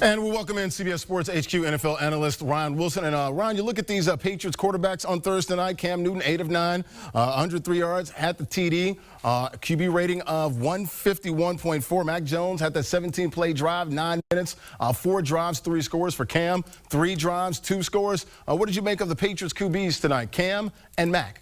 And we welcome in CBS Sports HQ NFL analyst Ryan Wilson. And Ryan, you look at these Patriots quarterbacks on Thursday night. Cam Newton, 8 of 9, 103 yards, had the TD, QB rating of 151.4. Mac Jones had that 17-play drive, 9 minutes, 4 drives, 3 scores for Cam, 3 drives, 2 scores. What did you make of the Patriots QBs tonight, Cam and Mac?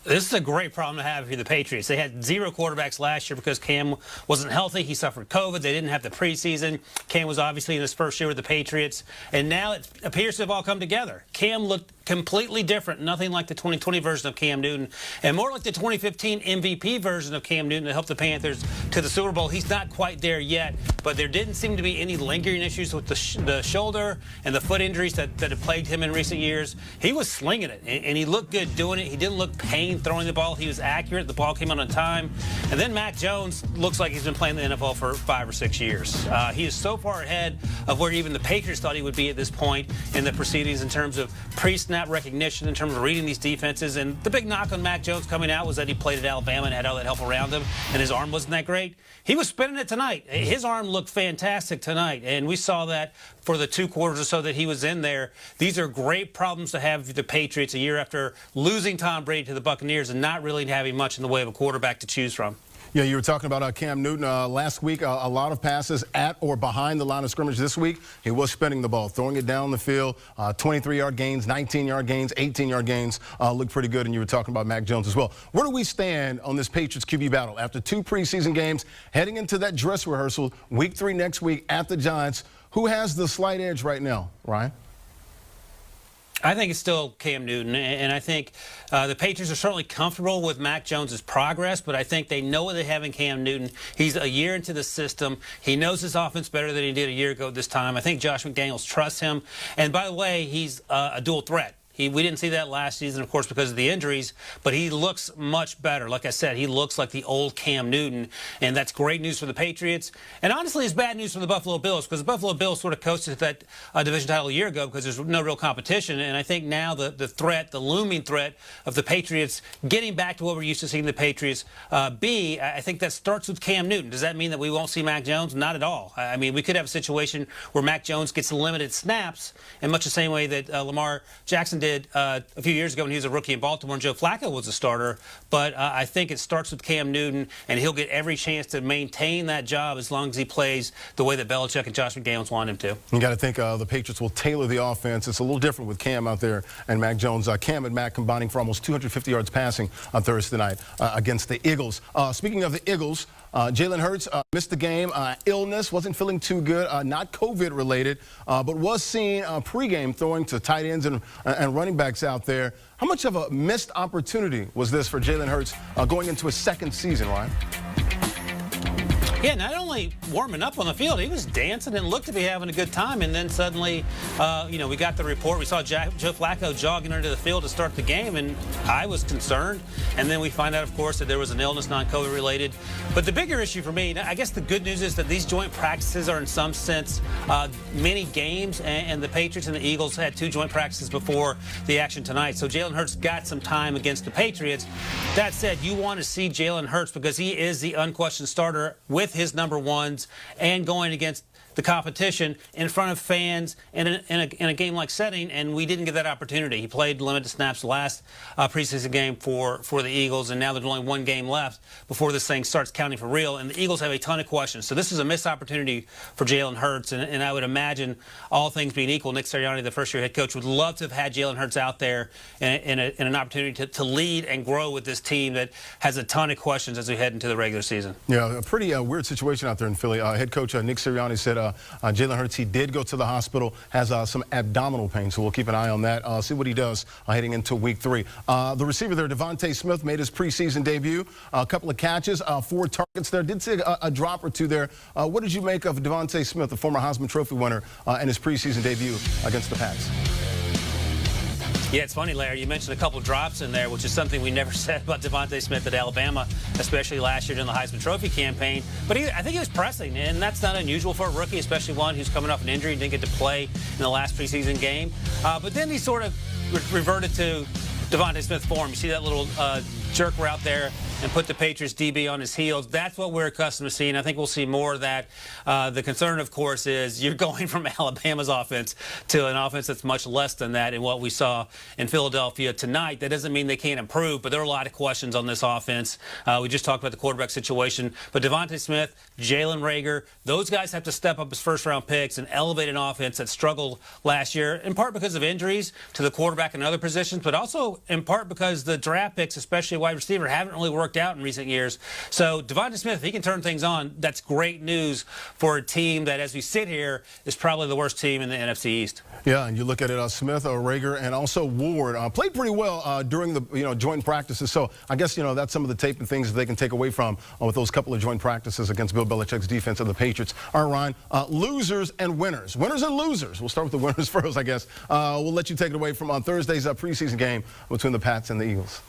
This is a great problem to have if you're the Patriots. They had 0 quarterbacks last year because Cam wasn't healthy. He suffered COVID. They didn't have the preseason. Cam was obviously in his first year with the Patriots. And now it appears to have all come together. Cam looked completely different, nothing like the 2020 version of Cam Newton, and more like the 2015 MVP version of Cam Newton that helped the Panthers to the Super Bowl. He's not quite there yet, but there didn't seem to be any lingering issues with the shoulder and the foot injuries that have plagued him in recent years. He was slinging it, and he looked good doing it. He didn't look pain throwing the ball. He was accurate. The ball came out on time. And then Mac Jones looks like he's been playing the NFL for 5 or 6 years. He is so far ahead of where even the Patriots thought he would be at this point in the proceedings in terms of pre-snap recognition, in terms of reading these defenses. And the big knock on Mac Jones coming out was that he played at Alabama and had all that help around him, and his arm wasn't that great. He was spinning it tonight. His arm looked fantastic tonight, and we saw that for the 2 quarters or so that he was in there. These are great problems to have for the Patriots a year after losing Tom Brady to the Buccaneers and not really having much in the way of a quarterback to choose from. Yeah, you were talking about Cam Newton last week, a lot of passes at or behind the line of scrimmage. This week, he was spinning the ball, throwing it down the field, 23-yard gains, 19-yard gains, 18-yard gains. Looked pretty good, and you were talking about Mac Jones as well. Where do we stand on this Patriots QB battle? After 2 preseason games, heading into that dress rehearsal, week 3 next week at the Giants, who has the slight edge right now, Ryan? I think it's still Cam Newton, and I think the Patriots are certainly comfortable with Mac Jones' progress, but I think they know what they have in Cam Newton. He's a year into the system. He knows his offense better than he did a year ago this time. I think Josh McDaniels trusts him. And by the way, he's a dual threat. We didn't see that last season, of course, because of the injuries, but he looks much better. Like I said, he looks like the old Cam Newton, and that's great news for the Patriots. And honestly, it's bad news for the Buffalo Bills, because the Buffalo Bills sort of coasted that division title a year ago because there's no real competition. And I think now the looming threat of the Patriots getting back to what we're used to seeing the Patriots be, I think that starts with Cam Newton. Does that mean that we won't see Mac Jones? Not at all. I mean, we could have a situation where Mac Jones gets limited snaps in much the same way that Lamar Jackson did a few years ago when he was a rookie in Baltimore and Joe Flacco was a starter. But I think it starts with Cam Newton, and he'll get every chance to maintain that job as long as he plays the way that Belichick and Josh McDaniels want him to. You got to think the Patriots will tailor the offense. It's a little different with Cam out there and Mac Jones. Cam and Mac combining for almost 250 yards passing on Thursday night against the Eagles. Speaking of the Eagles, Jalen Hurts missed the game. Illness, wasn't feeling too good, not COVID-related, but was seen pregame throwing to tight ends and running backs out there. How much of a missed opportunity was this for Jalen Hurts going into his 2nd season, Ryan? Yeah, not only warming up on the field, he was dancing and looked to be having a good time. And then suddenly, we got the report. We saw Joe Flacco jogging into the field to start the game, and I was concerned. And then we find out, of course, that there was an illness, non-COVID related. But the bigger issue for me, I guess the good news is that these joint practices are in some sense mini games, and the Patriots and the Eagles had 2 joint practices before the action tonight. So Jalen Hurts got some time against the Patriots. That said, you want to see Jalen Hurts because he is the unquestioned starter with his number 1s and going against the competition in front of fans in a game-like setting, and we didn't get that opportunity. He played limited snaps last preseason game for the Eagles, and now there's only 1 game left before this thing starts counting for real, and the Eagles have a ton of questions. So this is a missed opportunity for Jalen Hurts, and I would imagine, all things being equal, Nick Sirianni, the first-year head coach, would love to have had Jalen Hurts out there in an opportunity to lead and grow with this team that has a ton of questions as we head into the regular season. Yeah, a pretty weird situation out there in Philly. Head coach Nick Sirianni said Jalen Hurts, he did go to the hospital, has some abdominal pain, so we'll keep an eye on that, see what he does heading into week 3. The receiver there, Devonta Smith, made his preseason debut, a couple of catches, 4 targets there, did see a drop or 2 there. What did you make of Devonta Smith, the former Heisman Trophy winner, in his preseason debut against the Pats? Yeah, it's funny, Larry. You mentioned a couple drops in there, which is something we never said about Devonta Smith at Alabama, especially last year during the Heisman Trophy campaign. But I think he was pressing, and that's not unusual for a rookie, especially one who's coming off an injury and didn't get to play in the last preseason game. But then he sort of reverted to Devonta Smith form. You see that little jerk route there and put the Patriots DB on his heels. That's what we're accustomed to seeing. I think we'll see more of that. The concern, of course, is you're going from Alabama's offense to an offense that's much less than that in what we saw in Philadelphia tonight. That doesn't mean they can't improve, but there are a lot of questions on this offense. We just talked about the quarterback situation, but Devonta Smith, Jalen Reagor, those guys have to step up as first-round picks and elevate an offense that struggled last year, in part because of injuries to the quarterback and other positions, but also in part because the draft picks, especially wide receiver, haven't really worked out in recent years. So Devonta Smith, if he can turn things on, that's great news for a team that, as we sit here, is probably the worst team in the NFC East. Yeah, and you look at it, Smith, Reagor, and also Ward played pretty well during the joint practices. So I guess that's some of the tape and things that they can take away from with those couple of joint practices against Bill Belichick's defense of the Patriots. All right, Ryan, losers and winners. Winners and losers. We'll start with the winners first, I guess. We'll let you take it away from on Thursday's preseason game between the Pats and the Eagles.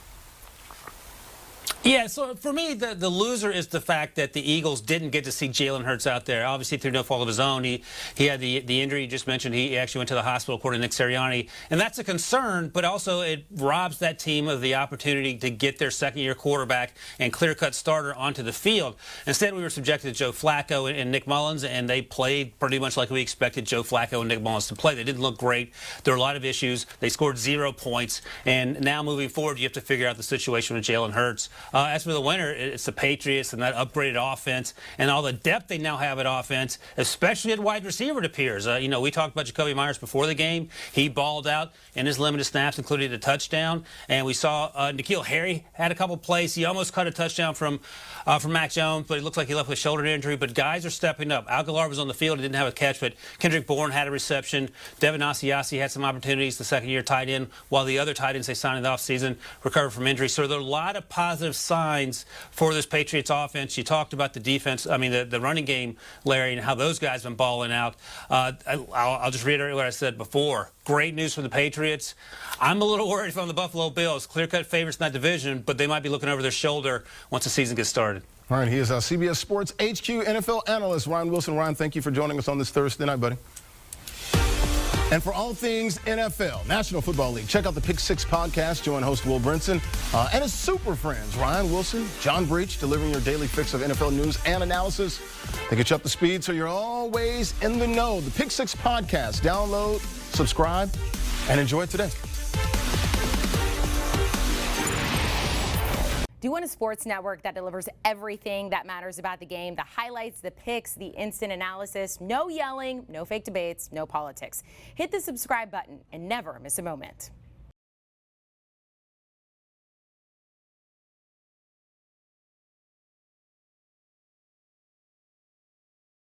Yeah, so for me, the loser is the fact that the Eagles didn't get to see Jalen Hurts out there. Obviously, through no fault of his own. He had the injury you just mentioned. He actually went to the hospital, according to Nick Sirianni. And that's a concern, but also it robs that team of the opportunity to get their second-year quarterback and clear-cut starter onto the field. Instead, we were subjected to Joe Flacco and Nick Mullins, and they played pretty much like we expected Joe Flacco and Nick Mullins to play. They didn't look great. There were a lot of issues. They scored 0 points. And now moving forward, you have to figure out the situation with Jalen Hurts. As for the winner, it's the Patriots and that upgraded offense and all the depth they now have at offense, especially at wide receiver, it appears. We talked about Jacoby Myers before the game. He balled out in his limited snaps, including a touchdown. And we saw N'Keal Harry had a couple plays. He almost caught a touchdown from Mac Jones, but it looks like he left with a shoulder injury. But guys are stepping up. Aguilar was on the field. He didn't have a catch, but Kendrick Bourne had a reception. Devin Asiasi had some opportunities, the second-year tight end, while the other tight ends they signed in the offseason recovered from injury. So there are a lot of positive signs for this Patriots offense. You talked about the defense, the running game, Larry, and how those guys have been balling out. I'll just reiterate what I said before. Great news for the Patriots. I'm a little worried if I'm the Buffalo Bills. Clear-cut favorites in that division, but they might be looking over their shoulder once the season gets started. All right, he is our CBS Sports HQ NFL analyst, Ryan Wilson. Ryan, thank you for joining us on this Thursday night, buddy. And for all things NFL, National Football League, check out the Pick Six podcast. Join host Will Brinson and his super friends, Ryan Wilson, John Breach, delivering your daily fix of NFL news and analysis. They get you up to speed so you're always in the know. The Pick Six podcast. Download, subscribe, and enjoy it today. Do you want a sports network that delivers everything that matters about the game? The highlights, the picks, the instant analysis, no yelling, no fake debates, no politics. Hit the subscribe button and never miss a moment.